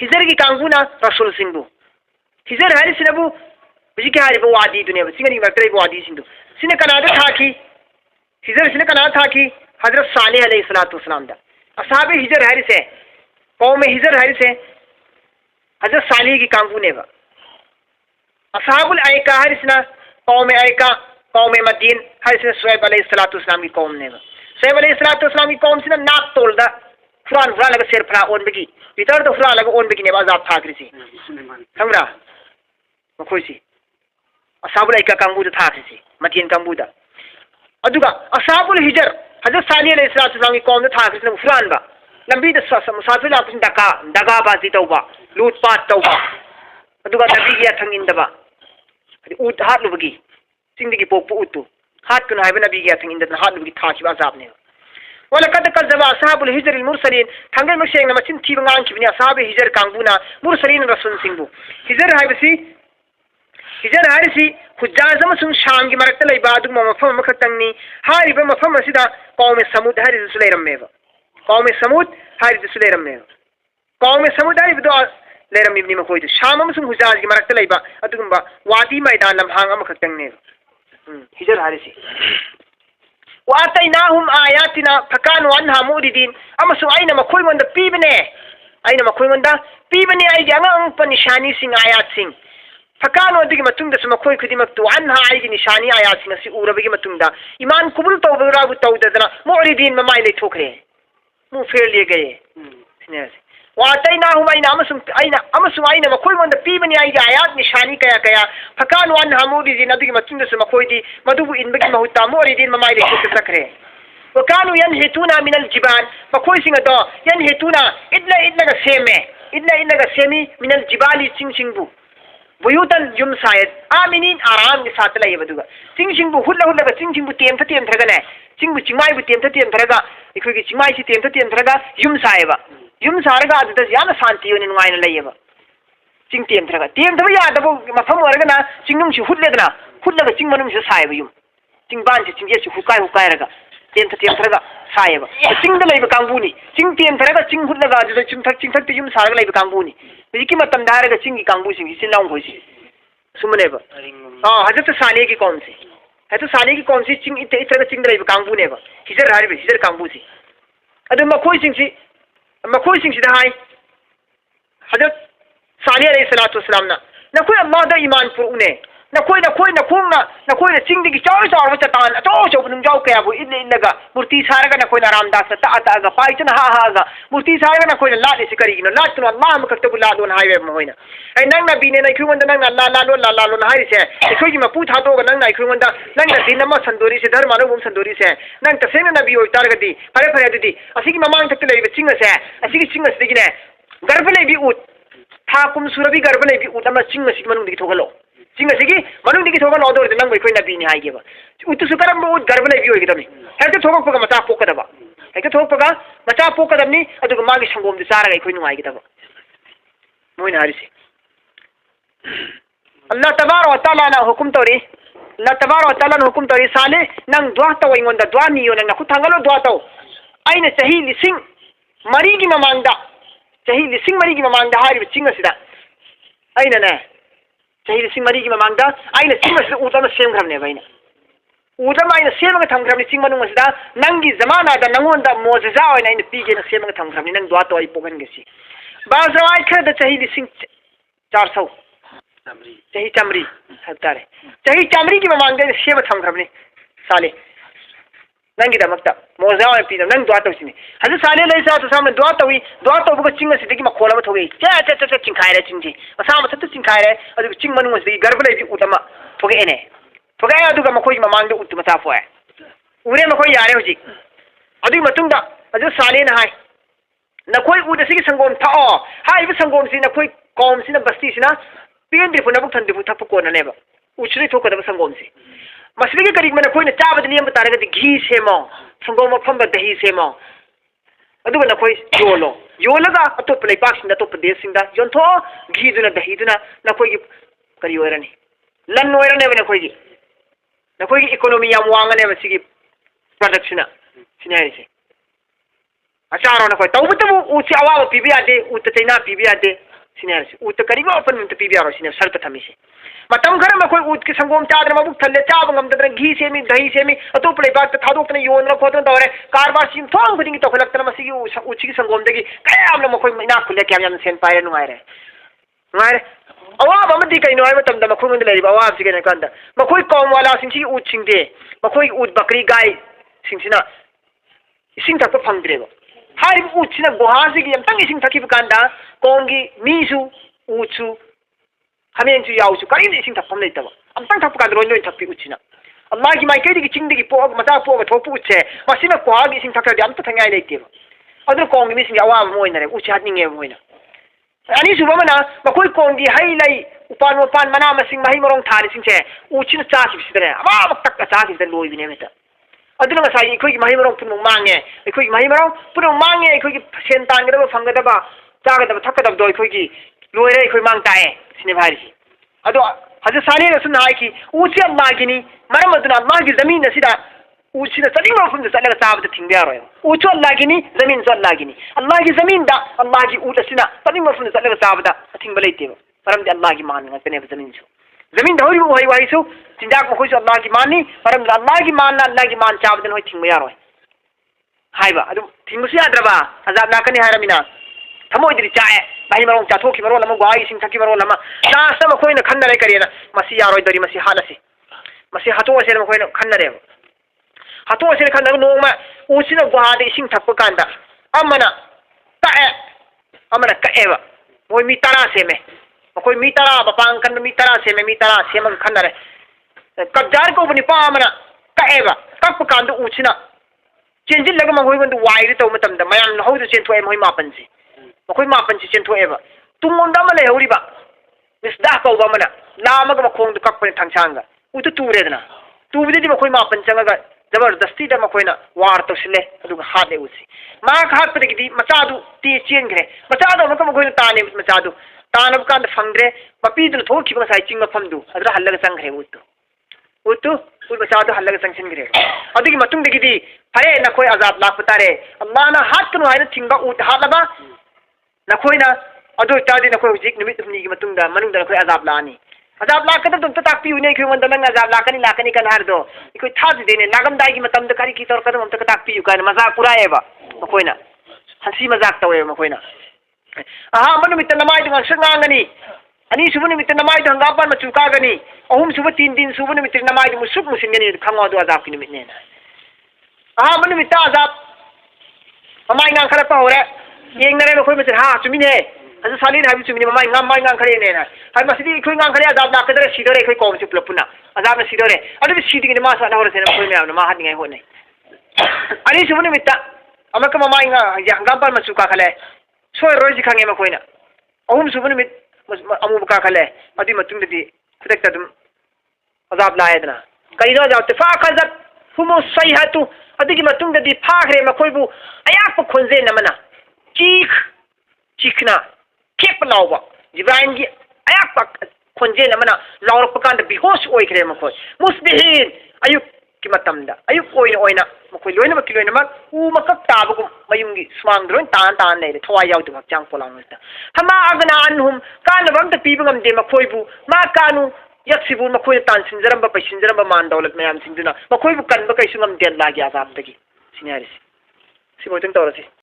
हिजर की कांगुना रसूल सिंह हिजर है सिनबु बिजी के हारिबो वादी दुने सिंगनी मरतरे वादी सिंधु सिने कनादा था की हिजर सिने कनादा था की हजरत सालेह अलैहिस्सलातु वस्सलाम दा असहाबे हिजर है से कौम हिजर है से हजरत सालेह की कांगुने बा असहाबुल ऐका हरिसना कौम ऐका कौम मदीन हरिसना शुएब अलैहिस्सलातु वस्सलाम की कौम ने शुएब अलैहिस्सलातु वस्सलाम की कौम सिना नाक तोलदा फुरान लगा शेर फरा ओन बगी भीतर तो फुरा लगा ओन बगी ने आजाब थाखरिसी खंगरा मखोइसी असहाबुल ऐका कांगुदा थाखरिसी मदीन कांगुदा अदुगा असहाबुल हिजर हजरत सालेह अलैहिस्सलातु वस्सलाम की कौम ने थाखरिसना फुरान बा लंबी द मुसाफिर लापसिन दगा बाजी तौबा लूटपाट तौबा अदुगा नबी की अथंग इंदबा उत हाथ लुबगी सिंदगी पोपु उतु हाथ कुन हाइबे नबी की अथंग इंदन हाथ लुबगी थाखिबा अजाब ने वलकद कज़्ज़बा असहाबुल हिजर अल मुरसलीन थंगे मशेंग न मचिन थीब ngang खिबनि असहाब हिजर कांगुना मुरसलीन रसूल सिंगबु हिजर हाइबसी हुज्जाज अमसुंग शाम की मरक्ता लैबा अदुगुमा मफम अमखतंगनी हारिबा मफम असिदा कौम समुद हारिसु लैरम्मेबा कौम समुद हारिसु लैरम्मेबा कौम समुद हारिबदो लेरम इब्नी मखोइद शाम अमसुंग हुजाज की मरक्ता लैबा अदुगुंबा वादी मैदान लम्हांग अमखतंगने हिजर हारिसी वातैनाहुम आयातिना फकानु अन्हा मुरिदीन अमसुंग आइना मखोइगोंदा पीबने आइना मखोइगोंदा पीबने आइगी अंगांग प निशानी सिंग आयात सिंग फकानु अदुगी मतुंगदा सु मखोइ खुदिमक्तु अन्हा आइगी निशानी आयात सिंग असि उरबगी मतुंगदा ईमान कुबुल तौबराबु तौददना मुरिदीन ममाइ लेथोखरे मु फेर लिए गए सिनेस वातैनाहुम आइना मखोइगोंदा पीबने आइगी आयात निशानी कया कया फकानु अन्हा मुरिदीन अदुगी मतुंगदा सु मखोइदी मदुबु इनबगी महुत्ता मुरिदीन ममाइ लेथोखरे वकानु यनहितुना मिनल जिबाल मखोइसिंग अदो यनहितुना इदला सेमी मिनल जिबाली सिंगबु बुयुतन युम सायद आमिनीन आराम के साथ लय बदुगा सिंगबु हुल्ला सिंगबु तेमथरगने सिंगबु चिंमाइबु तेमथरगा इखोगी चिंमाइ सि तेमथरगा युम सायबा युम सारगा अदुदा याना शांति ओनि नुगाइना लयबा चिंग तेमथरगा तेमथब यादबो मफम ओरगना चिंगनुंसि हुल्लगा चिंग मनुंसि सायबा युम चिंगबान सि चिंगेसि हुकायरगा तेमथरगा सायबा चिंगदा लयबा कांगुनी चिंग तेमथरगा चिंग हुल्लगा अदुदा चिंगथक युम सारगा लयबा कांगुनी बिकी मतम दारगा चिंगी कांगुसिंग सिलाउं होइसि सुमनेबा हजरत सालेह की कौम से हजरत सालेह की कौम से चिंग इतरगा चिंग लयबा कांगुनेबा हिजर हारिबे हिजर कांगुसि अदु मखोइसिंग सिदा हाय हजरत सालेह अलैहिस्सलातु वस्सलाम ना नखोय अल्लाह दा ईमान पुरउने नखोय चिंगदगी चाव चटान अचो नुंजाव कयाबु इल्लगा मूर्ति सारगा नखोय रामदास ता पाइचन हागा मूर्ति सारगा नखोय लालिसि करिगिनो लातुन अल्लाह मखतबु लालोन हाइवे मोइना ऐ नंग ना बिने नै खुंगन नंग ना लालोन हाइसे इखोगी मपु थादोगा नंग ना खुंगन नंग ना दिन म संदोरी से धर्म अनुगुम संदोरी से नंग तसेना नबी ओइ तारगदी फरे अदुदी असिगी ममांग तक लेबे चिंगसे असिगी चिंगसदिगिने गर्भ लेबी उत थाकुम सुरबी गर्भ लेबी उत अमा चिंगसि मनुंदगी थोगलो चिंगसिगी मनुंदगी थोगलो अदोर नंग इखोय नबीनी हाइगेबा उतुसु करम उत गर्भ लेबी ओइगदमी हेक्ते थोगपगा मचा पोकदबा हेक्ते थोगपगा मचा पोकदबनी अदुगा मागी संगोम दि सारगा इखोय नुआइगदबा मोइन हारिसि अल्लाह तबारक व तआला ना हुकुम तोरी अल्लाह तबारक व तआला ना हुकुम तोरी साले नंग दुआ तो इंगोंदा दुआ नियो नंग खुद थांगलो दुआ तो आइना चही लिसिंग मरी की ममांगदा चही लिसिंग मरी की ममांगदा हारिबे चिंगसिदा आइना ने चही लिसिंग मरी की ममांगदा आइना चिंगसिदा उदम सेमग्रमने बाइना उदम आइना सेमगा थंग्रमने चिंग मनुंगसिदा नंगी जमाना दा नंगोंदा मोजजा ओइना आइना पीगे न सेमगा थंग्रमने नंग दुआ तो आई पोगनगेसी बाजराय खद चही लिसिंग 400 चही चमरी हतारे चही चमरी की ममांगदे सेम थंग्रमने साले नंगी दमक्ता मोजा ओइ पीदम नंग दुआ तोसिनी हजरत साले अलैहिस्सलातु वस्सलाम दुआ तोई दुआ तोबगा चिंगसिदगी मखोलम थोगई चे चिंखायरे चिंजी मसा मसत चिंखायरे अदु चिंग मनुंगसिदगी गर्भ लेबी उतमा थोगेने थोगाय अदुगा मखोई ममांगदे उत मचा फोय उरे मखोई यारे हुजी अदुगी मतुंगदा हजरत साले ना हाय नखोई उदसिगी संगोम थाओ हाइबे संगोम सि नखोई कौम सिना बस्ती सिना पेंद्रिफु नबुक थंदिफु थपु कोननेबा उचरी थोकदब संगोम सि मसलिगे करीब मन कोई चाबद नियम तारगदी घी सेमो संगोम फंब दही सेमो अदुगा नखोई योलगा अतोप लेपाक्सिंद अतोप देशसिंदा योंथो घी दुना दही दुना नखोई करी ओरनी लन ओरने नखोई इकोनॉमी याम वांगने मसिगी प्रोडक्शन सिनाइसे अचारो नखोई तौबतबु उची अवाब पीबी यादे उत चैना पीबी यादे सिने ऊत करीब अपन मुंत पीबी यारो सिने शर्त थमी से मतम खर मखोय ऊत के संगोम चादर मबुक थल्ले चाब ngam घी सेमी दही सेमी अतोप लेबाक थादोक्तने योनरा खोतन तवरे कारबार सिम थोंग खुदिंग तखलक्तन मसिगी ऊची की संगोम दगी कयामना मखोय इना खुले क्या याम सेन पायरे नुआयरे अवाब अमदी कइनो हाय मतम द मखोय मंद लेरिबा अवाब सिगे नकंदा मखोय कौम वाला सिंसी ऊत सिंगदे मखोय ऊत बकरी गाय सिंसिना इसिंग तक फंगद्रेबा हाय ऊचिना गुहासिगी यमतंग इसिंग थकिब कांदा कोंगी मीसु ऊचु हमेंसु याउसु करिन इसिंग थपम लेतबा अमतंग थप कांद रोइन रोइन थपि ऊचिना अल्लाह की माइकेदी की चिंगदी पोग मचा पोग थोपु उचे मसिना कुहागी इसिंग थकदि अमत थंगाय लेतेबा अदु कोंगी मिसिंग अवाब मोइनरे ऊची हादनिंगे मोइना अनि सुबमना मखोय कोंगी हाय लै उपान उपान मना मसिंग महि मरोंग थारि सिंचे ऊचिना चाखि बिसिदरे अवाब तक चाखि बिसिदरे लोइबिने मेता अदुना ngасai इखोगी महि मरोंग पुनु मांगे इखोगी महि मरोंग पुनु मांगे इखोगी सेन तांगदबा फंगदबा चागदबा थकदबा दो इखोगी लोइरे इखोय मांग ताए सिने भारिसी अदो हज साने रसुन हाय की ऊची अल्लाह गिनी मरम अदुना अल्लाह की जमीन सिदा ऊची न सदिंग मफुन चलगा चाबद थिंगबे यारो ऊचो अल्लाह गिनी जमीन जो अल्लाह गिनी अल्लाह की जमीन दा अल्लाह की ऊट सिना सदिंग मफुन चलगा चाबद थिंगबे लेतेबा परम अल्लाह की मान ngतने जमीन जो जमीन दौरी होई वाइसु चिंजाक मखोय सु अल्लाह की माननी परम अल्लाह की मानना अल्लाह की मान चाबदन होय थिंगबे यारो हाइबा अदु थिंगमुसु याद्रबा अजाब लाकनी हायरमिना थमोइदि चाए भाई मरों चाथोकी मरो लम ग्वाई सिंह थकी मरो लम लास्ट मखोय न खन्नरे करियना मसी यारोय दरी मसी हालसी मसी हतो असे मखोय न खन्नरे हतो असे खन्नर नोमा ऊसिना ग्वादे सिंह थप कांदा अमना ताए अमना कएबा मोय मी तरा सेमे मखोय मी तरा बपांग कन मी तरा सेमे मी तरा सेम खन्नरे कब्जार को बनि पामना कएबा कप कांद ऊसिना चेंजिल लग मखोय बंद वाइर तो मतम द मयाम हौदु चेंथोय मोय मापन से मखोय मापन से चेंथोएबा तुंगोंदा म लेहौरिबा मिसदा कौबा मना लामग मखोंद कपने थंगसांगा उतु तुरेदना तुबदि मखोय मापन चंगा जबरदस्ती द मखोयना वार तोसले अदुगा हाले उसी मा खापदगी मचादु ती चेंग्रे मचादु मखोय ताने मचादु तानब कांद फंग्रे मपीदु थोखि बसाय चिंग फमदु अदरा हल्लग संग्रे उतु उल मचादु हल्लग संग्रे अदुगी मतुंगदगी फरे नखोय अजाब लापतारे अल्लाहना हातनु हायना चिंगा उत हालबा नखोयना अदु तादि नखोय हुजिक निमित हुनी की मतुंगदा मनुंगदा नखोय अजाब लानी अजाब लाकदा तुम ताकपी उने खै मंद नंग अजाब लाकनी कन हारदो इखोय थाज देने लागम दागी मतम द करी की तौर कदम तक ताकपी यु कान मजाक पुराएबा मखोयना हंसी मजाक तवे मखोयना आहा मनु मित नमाय दंग संगांगनी अनि सुबु निमित नमाय दंग गापन मचु कागनी अहुम सुबु तीन दिन सुबु निमित नमाय दु मुसुक मुसिनगनी खंगो दु अजाब की निमित ने आहा मनु मित अजाब ममाय ngang खरा पावरे येंगनरे मखोय मच हा चुमिने अज सालिन हाबि चुमिने ममाय ngam माय ngang खरे ने ना हाय मसिदि इखोय ngang खरे अजाब लाकदरे सिदरे इखोय कोम चु पुलपुना अजाब न सिदरे अदि सिदिगि मा सा नहर से मखोय मेम मा हादि होने अनि सुबु निमित अमक ममाय ngam par मचु का खले सोय रोजि खंगे मखोयना अहुम सुबु निमित अमु का खले अदि मतुंगदि खुदक तदम अजाब लायदना करिनो अजाब तफा खजत हुमु सैहतु अदि मतुंगदि फाखरे मखोयबु अयाप खोंजे नमना चीखना खेप लाउबा जिब्राहिम की अयाप खोंजे नमना लाउरप कांद बिहोश ओइखरे मखोय मुस्बिहीन अयुक की मतमदा अयुक ओइना मखोय लोइना मक लोइना मक उ मकक ताबगु मयुंगी स्मांग द्रोन तान लेरे थवा याउदु हक्चांग पोलांगता हमा अगना अनहुम कान बमत पीबगम दे मखोयबु मा कानु यक्सिबु मखोय तान सिंजरम पैसिंजरम मान दौलत मयाम सिंजुना मखोयबु कन ब कैसुंगम दे लागी आजाब दगी सिनारिस सिबोतन तौरसी